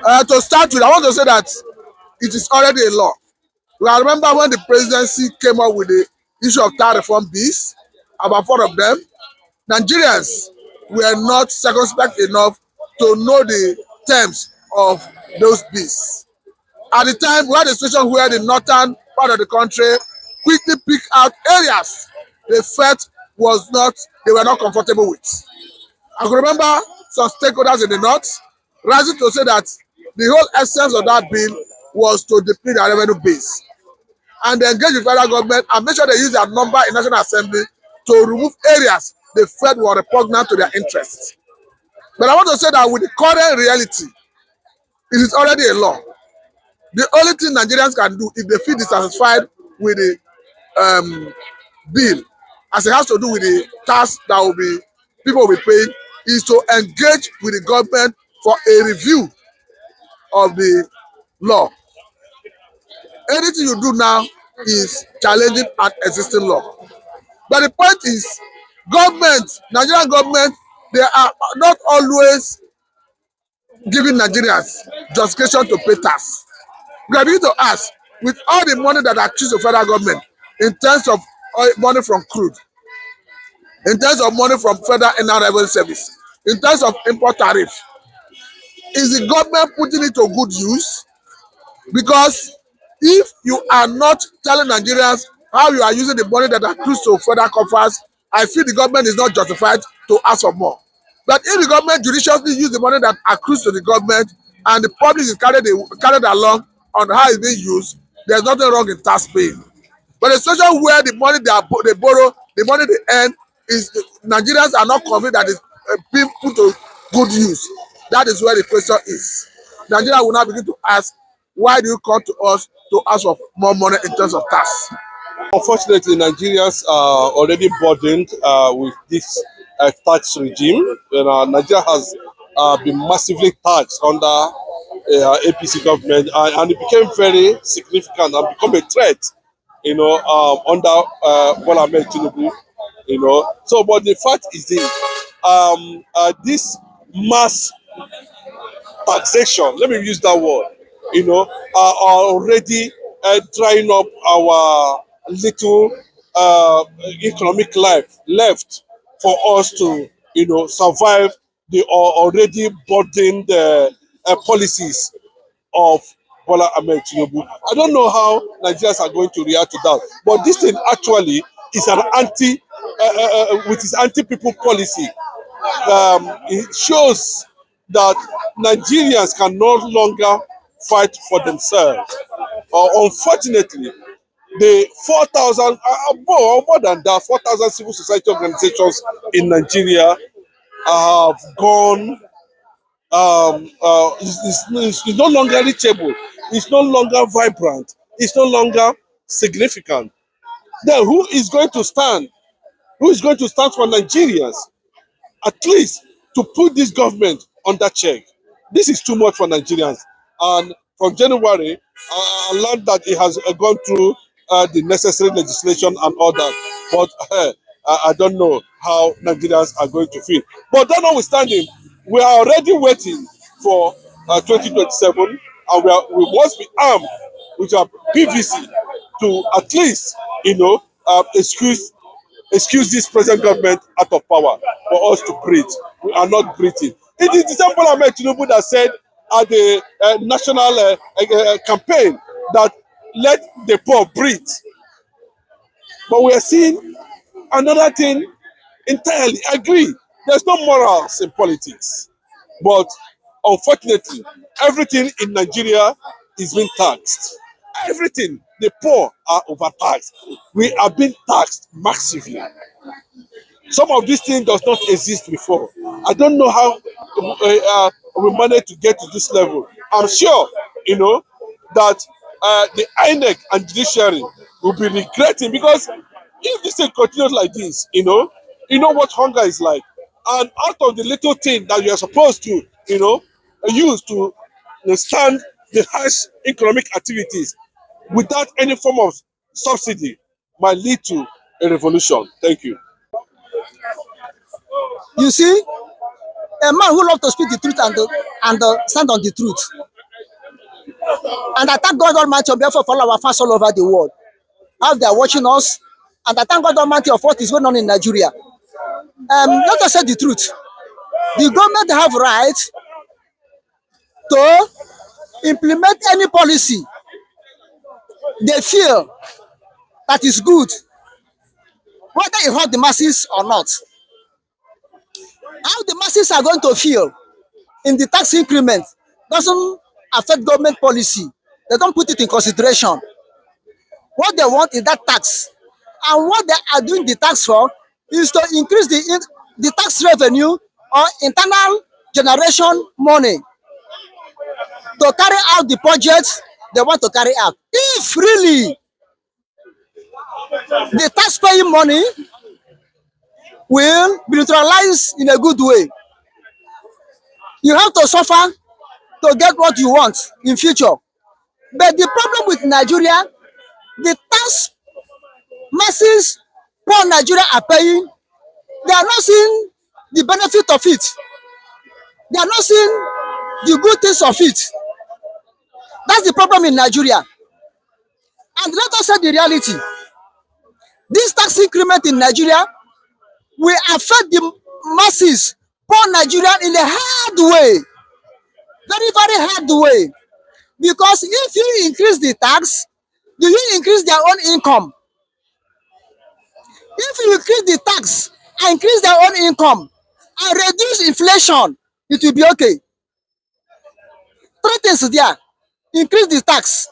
To start with, I want to say that it is already a law. I remember when the presidency came up with the issue of tax reform bills, about 4 of them, Nigerians were not circumspect enough to know the terms of those bills. At the time, we had a situation where the northern part of the country quickly picked out areas they felt they were not comfortable with. I can remember some stakeholders in the north rising to say that the whole essence of that bill was to deplete their revenue base and engage the federal government and make sure they use their number in National Assembly to remove areas they felt were repugnant to their interests. But I want to say that with the current reality, it is already a law. The only thing Nigerians can do if they feel dissatisfied with the bill, as it has to do with the tax that people will be paying, is to engage with the government for a review of the law. Anything you do now is challenging an existing law. But the point is, Nigerian government, they are not always giving Nigerians justification to pay tax. We are beginning to ask, with all the money that accused the federal government in terms of money from crude, in terms of money from federal inland revenue service, in terms of import tariff, is the government putting it to good use? Because if you are not telling Nigerians how you are using the money that accrues to federal coffers, I feel the government is not justified to ask for more. But if the government judiciously use the money that accrues to the government and the public is carried along on how it's being used, there's nothing wrong in tax paying. But a situation where the money they borrow, the money they earn, is Nigerians are not convinced that it's being put to good use. That is where the question is. Nigeria will now begin to ask, why do you come to us to ask for more money in terms of tax? Unfortunately, Nigerians are already burdened with this tax regime. Nigeria has been massively taxed under APC government, and it became very significant and become a threat, under Bola Ahmed Tinubu. So, but the fact is this mass taxation, let me use that word, are already drying up our little economic life left for us to, survive the already burdened policies of Bola Ahmed Tinubu. I don't know how Nigerians are going to react to that, but this thing actually is an with his anti-people policy. It shows that Nigerians can no longer fight for themselves. Unfortunately, the 4,000, more than that, 4,000 civil society organizations in Nigeria have gone, it's no longer reachable, it's no longer vibrant, it's no longer significant. Then who is going to stand? Who is going to stand for Nigerians? At least to put this government under check. This is too much for Nigerians. And from January, I learned that it has gone through the necessary legislation and all that. But I don't know how Nigerians are going to feel. But that notwithstanding, we are already waiting for 2027, and we must be armed with our PVC to at least, excuse this present government out of power for us to breathe. We are not breathing. It is the same Bola Ahmed Tinubu that said at the national campaign that let the poor breathe. But we are seeing another thing entirely. I agree. There's no morals in politics. But unfortunately, everything in Nigeria is being taxed. Everything. The poor are overtaxed. We are being taxed massively. Some of these things does not exist before. I don't know how we managed to get to this level. I'm sure, that the INEC and judiciary will be regretting, because if this thing continues like this, you know what hunger is like. And out of the little thing that you are supposed to, use to stand the harsh economic activities without any form of subsidy might lead to a revolution. Thank you. You see, a man who loves to speak the truth and stand on the truth And I thank God Almighty on behalf of all our fans all over the world, how they are watching us. And I thank God Almighty of what is going on in Nigeria. Let us say the truth. The government have right to implement any policy they feel that is good, whether it hurt the masses or not. How the masses are going to feel in the tax increment doesn't affect government policy. They don't put it in consideration. What they want is that tax. And what they are doing the tax for is to increase the tax revenue or internal generation money to carry out the projects they want to carry out. If really the tax paying money will be neutralized in a good way, you have to suffer to get what you want in future. But the problem with Nigeria, the tax masses poor Nigeria are paying, they are not seeing the benefit of it. They are not seeing the good things of it. That's the problem in Nigeria. And let us say the reality. This tax increment in Nigeria will affect the masses, poor Nigerian in a hard way, very, very hard way. Because if you increase the tax, do you increase their own income? If you increase the tax and increase their own income and reduce inflation, it will be okay. Three things there. Increase the tax,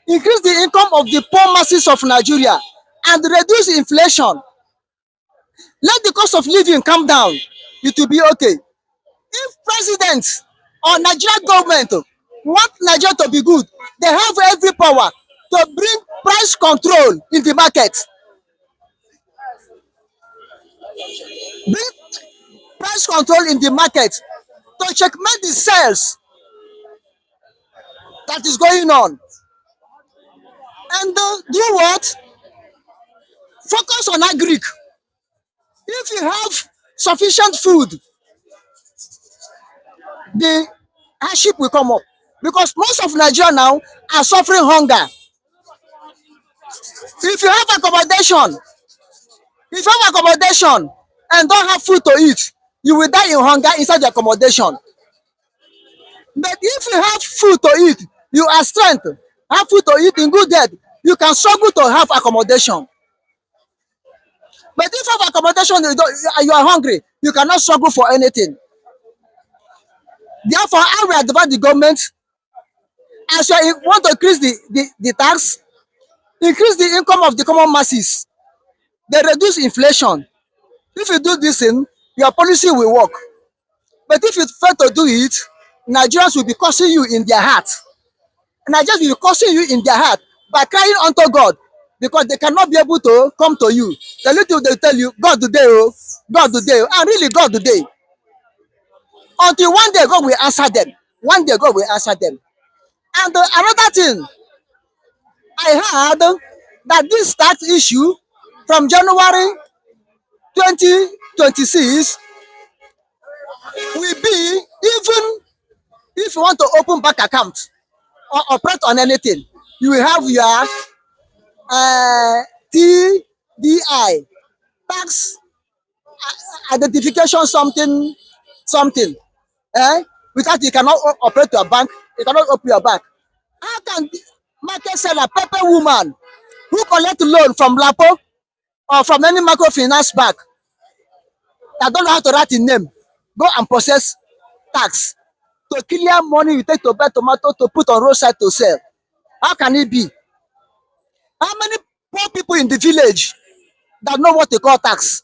increase the income of the poor masses of Nigeria, and reduce inflation. Let the cost of living come down. It will be okay. If president or Nigerian government want Nigeria to be good, they have every power to bring price control in the market. Bring price control in the market to checkmate the sales that is going on. And do what? Focus on agric. If you have sufficient food, the hardship will come up. Because most of Nigeria now are suffering hunger. If you have accommodation, if you have accommodation and don't have food to eat, you will die in hunger inside the accommodation. But if you have food to eat, you are strength, have food to eat in good health, you can struggle to have accommodation. But if you have accommodation you are hungry, you cannot struggle for anything. Therefore, I will advise the government, as you want to increase the tax, increase the income of the common masses, they reduce inflation. If you do this thing, your policy will work. But if you fail to do it, Nigerians will be cursing you in their heart. Nigerians will be cursing you in their heart by crying unto God, because they cannot be able to come to you. The little they tell you, God today, oh, God today, and really God today. Until one day God will answer them. One day God will answer them. And another thing, I heard that this tax issue from January 2026 will be, even if you want to open bank account or operate on anything, you will have your TDI, tax identification something something. Without you cannot operate your bank, you cannot open your bank. How can the market seller, pepper woman, who collect loan from Lapo or from any microfinance bank that don't know how to write in name, go and process tax to clear money you take to buy tomato to put on roadside to sell? How can it be? How many poor people in the village that know what they call tax?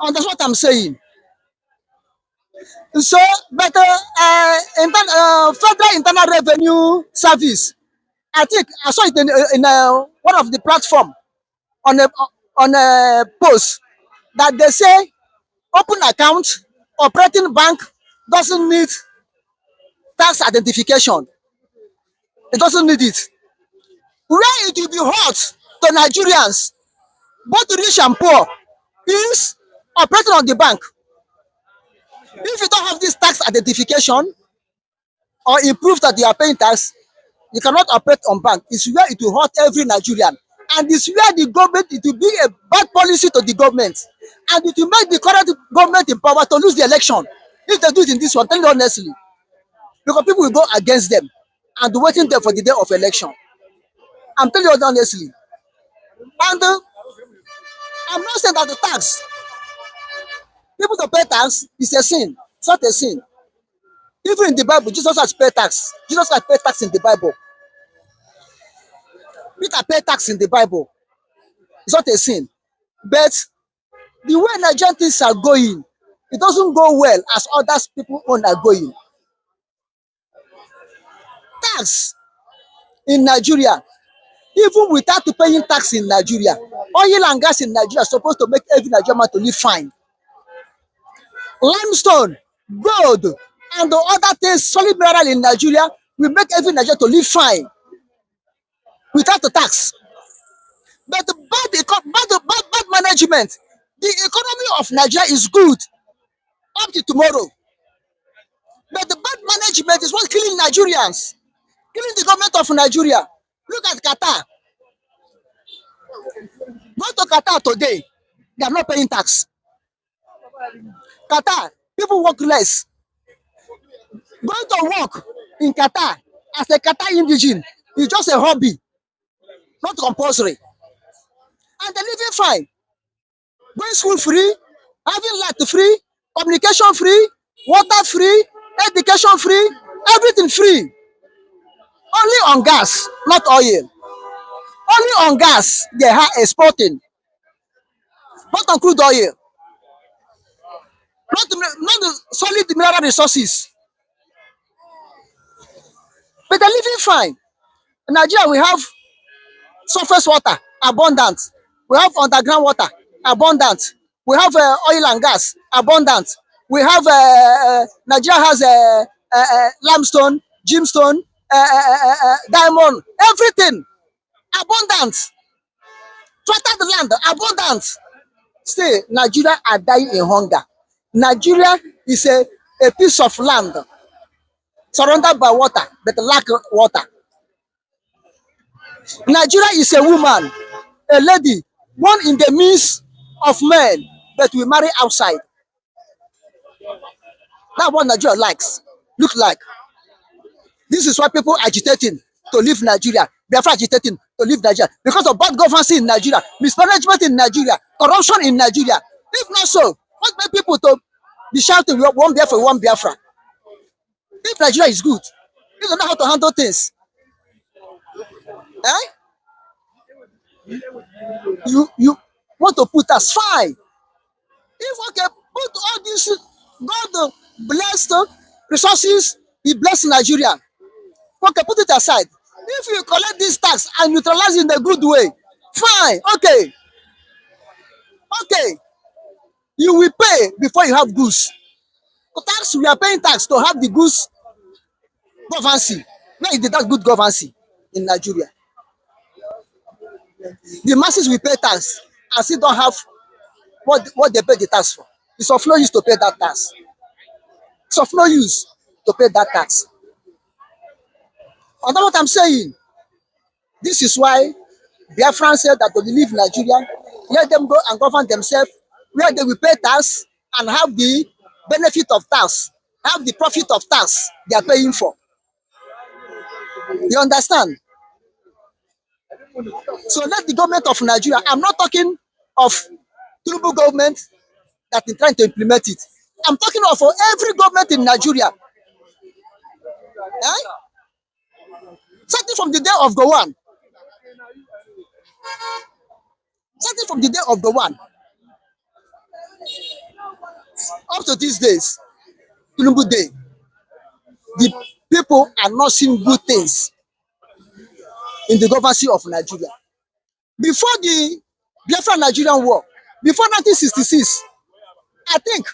And that's what I'm saying. So, but Federal Internal Revenue Service, I think I saw it in one of the platform on a post that they say open account, operating bank doesn't need tax identification. It doesn't need it. Where it will be hot to Nigerians, both rich and poor, is operating on the bank. If you don't have this tax identification, or it proves that you are paying tax, you cannot operate on bank. It's where it will hurt every Nigerian. And it's where the government, it will be a bad policy to the government. And it will make the current government in power to lose the election. If they do it in this one, tell you honestly, because people will go against them and waiting there for the day of election. I'm telling you honestly. And I'm not saying that the tax, people to pay tax is a sin. It's not a sin. Even in the Bible, Jesus has paid tax. Jesus has paid tax in the Bible. Peter paid tax in the Bible. It's not a sin. But the way Nigerian things are going, it doesn't go well as other people own are going. Tax in Nigeria, even without paying tax in Nigeria, oil and gas in Nigeria is supposed to make every Nigerian man to live fine. Limestone, gold, and the other things, solid mineral in Nigeria will make every Nigerian to live fine without the tax. But the bad management, the economy of Nigeria is good up to tomorrow. But the bad management is what's killing Nigerians, killing the government of Nigeria. Look at Qatar. Go to Qatar today, they are not paying tax. Qatar, people work less. Going to work in Qatar as a Qatar indigene is just a hobby, not compulsory. And they're living fine. Going school free, having light free, communication free, water free, education free, everything free. Only on gas, not oil. Only on gas they are exporting, not on crude oil, not the solid mineral resources. But they're living fine. In Nigeria, we have surface water, abundant. We have underground water, abundant. We have oil and gas, abundant. We have Nigeria has limestone, gemstone, diamond, everything, abundant. Fertile land, abundant. Still, Nigeria are dying in hunger. Nigeria is a piece of land surrounded by water, but lack water. Nigeria is a woman, a lady, born in the midst of men, but we marry outside. That's what Nigeria look like. This is why people agitating to leave Nigeria. Therefore agitating to leave Nigeria because of bad governance in Nigeria, mismanagement in Nigeria, corruption in Nigeria. If not so, what make people to be shouting one Biafra, one Biafra? If Nigeria is good, you don't know how to handle things. Eh? You want to put us fine. If okay, put all these God blessed resources, He bless Nigeria. Okay, put it aside. If you collect this tax and neutralize in a good way, fine, okay. Okay, you will pay before you have goods. Tax, we are paying tax to have the goods governance. Where is that good governance in Nigeria? The masses will pay tax and still don't have what they pay the tax for. It's of no use to pay that tax. It's of no use to pay that tax. And that's what I'm saying. This is why Biafran said that they will leave Nigeria, let them go and govern themselves, where they will pay tax and have the benefit of tax, have the profit of tax they are paying for. You understand? So let the government of Nigeria, I'm not talking of Tinubu government that is trying to implement it. I'm talking of every government in Nigeria. Eh? Starting from the day of Gowon. Starting from the day of Gowon. Up to these days, Tinubu Day, the people are not seeing good things in the governance of Nigeria. Before the Biafra Nigerian War, before 1966, I think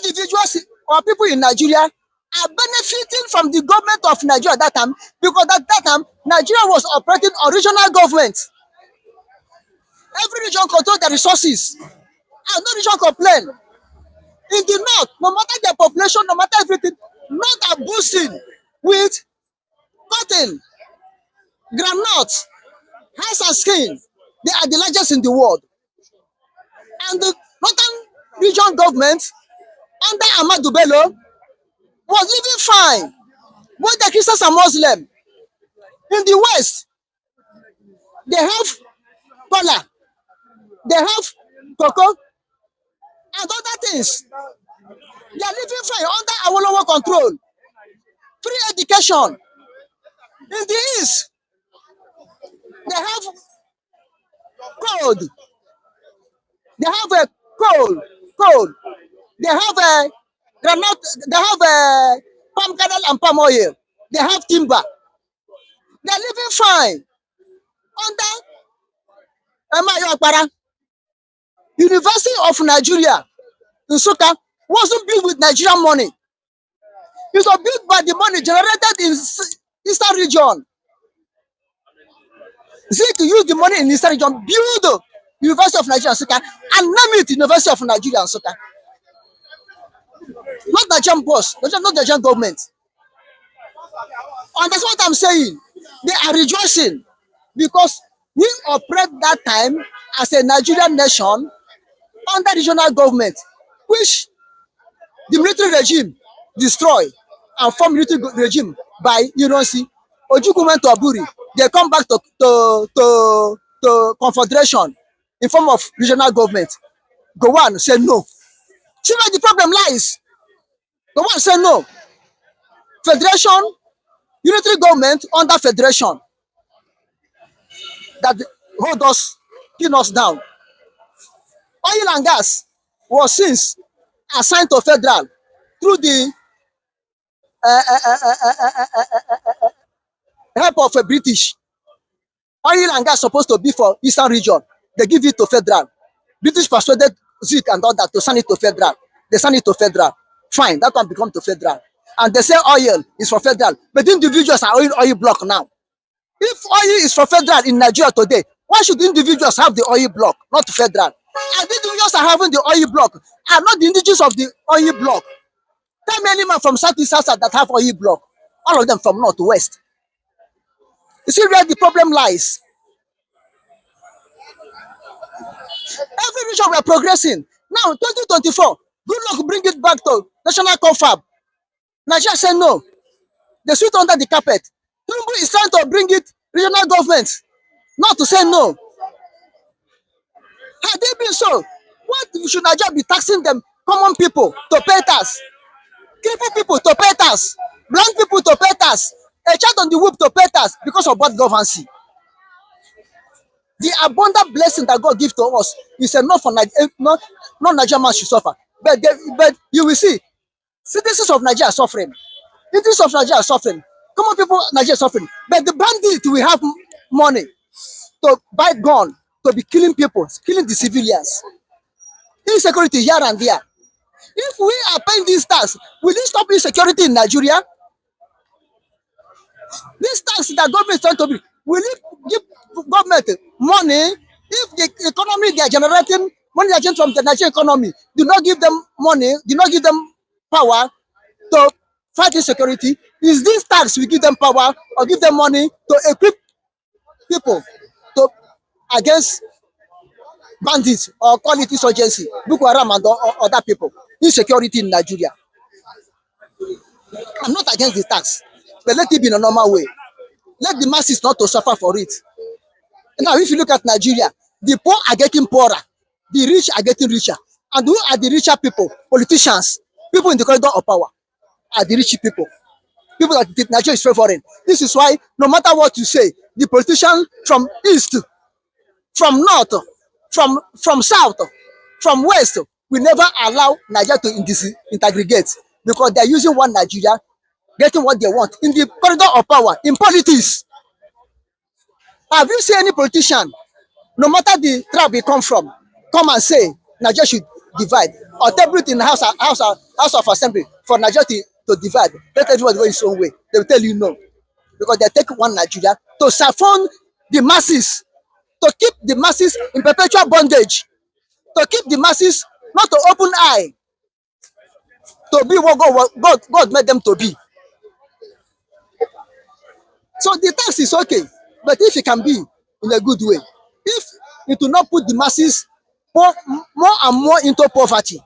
individuals or people in Nigeria are benefiting from the government of Nigeria at that time, because at that time, Nigeria was operating on regional government. Every region controlled the resources, and no region complain. In the north, no matter their population, no matter everything, not abusing with cotton, groundnut, rice and skin. They are the largest in the world. And the northern region government under Ahmadu Bello was living fine. Both the Christians and Muslims. In the West, they have cola, they have cocoa, and other things. They are living fine under Awolowo control. Free education. In the East, they have gold. They have a coal. They have a granite. They have a palm kernel and palm oil. They have timber. They are living fine under Emayo Akpara. University of Nigeria, Nsukka, wasn't built with Nigerian money. It was built by the money generated in Eastern region. Zik used the money in Eastern region, build University of Nigeria, Nsukka, and name it University of Nigeria, Nsukka. Not Nigerian boss, not Nigerian government. And that's what I'm saying. They are rejoicing because we operate that time as a Nigerian nation under regional government, which the military regime destroy and form military regime by Ironsi. Ojukwu went to Aburi. They come back to confederation in form of regional government. Gowon said no. See where the problem lies. Gowon said no. Federation, unitary government under federation that hold us, pin us down. Oil and gas was since assigned to federal through the help of a British. Oil and gas supposed to be for Eastern region. They give it to federal. British persuaded Zik and all that to send it to federal. They send it to federal. Fine, that one become to federal. And they say oil is for federal. But individuals are oil block now. If oil is for federal in Nigeria today, why should individuals have the oil block, not federal? And the individuals are having the oil block are not the indigenous of the oil block. Tell me any man from Southeast South that have oil block. All of them from North to West. You see where the problem lies. Every region we are progressing. Now, 2024, good luck bring it back to national confab. Nigeria said no. They sweep under the carpet. Tinubu is trying to bring it regional government, not to say no. Had they been so, what should Nigeria be taxing them, common people, to pay tax? Crippled people to pay tax, blind people to pay tax, a child on the whip to pay tax because of bad governance. The abundant blessing that God gives to us is enough for Nigeria. Not Nigerian man should suffer. But you will see, citizens of Nigeria are suffering. Citizens of Nigeria are suffering. Common people of Nigeria are suffering. But the bandit will have money to buy gun, to be killing people, killing the civilians. Insecurity here and there. If we are paying these tax, will it stop insecurity in Nigeria? This tax that government is trying to be, will it give government money if the economy they are generating, money they are generating from the Nigerian economy, do not give them money, do not give them power to fight insecurity? Is this tax we give them power or give them money to equip people to against bandits or call it insurgency, Boko Haram and other people, insecurity in Nigeria? I'm not against the tax, but let it be in a normal way. Let the masses not to suffer for it. Now, if you look at Nigeria, the poor are getting poorer, the rich are getting richer. And who are the richer people? Politicians, people in the corridor of power are the rich people. People that Nigeria is favoring. This is why, no matter what you say, the politicians from east, from north, from south, from west, we never allow Nigeria to integrate because they're using one Nigeria, getting what they want in the corridor of power, in politics. Have you seen any politician, no matter the tribe he come from, come and say Nigeria should divide or table it in the house of assembly for Nigeria to divide? Let everybody go his own way. They will tell you no, because they take one Nigeria to siphon the masses, to keep the masses in perpetual bondage, to keep the masses not to open eye, to be what God made them to be. So the tax is okay, but if it can be in a good way, if it will not put the masses more and more into poverty,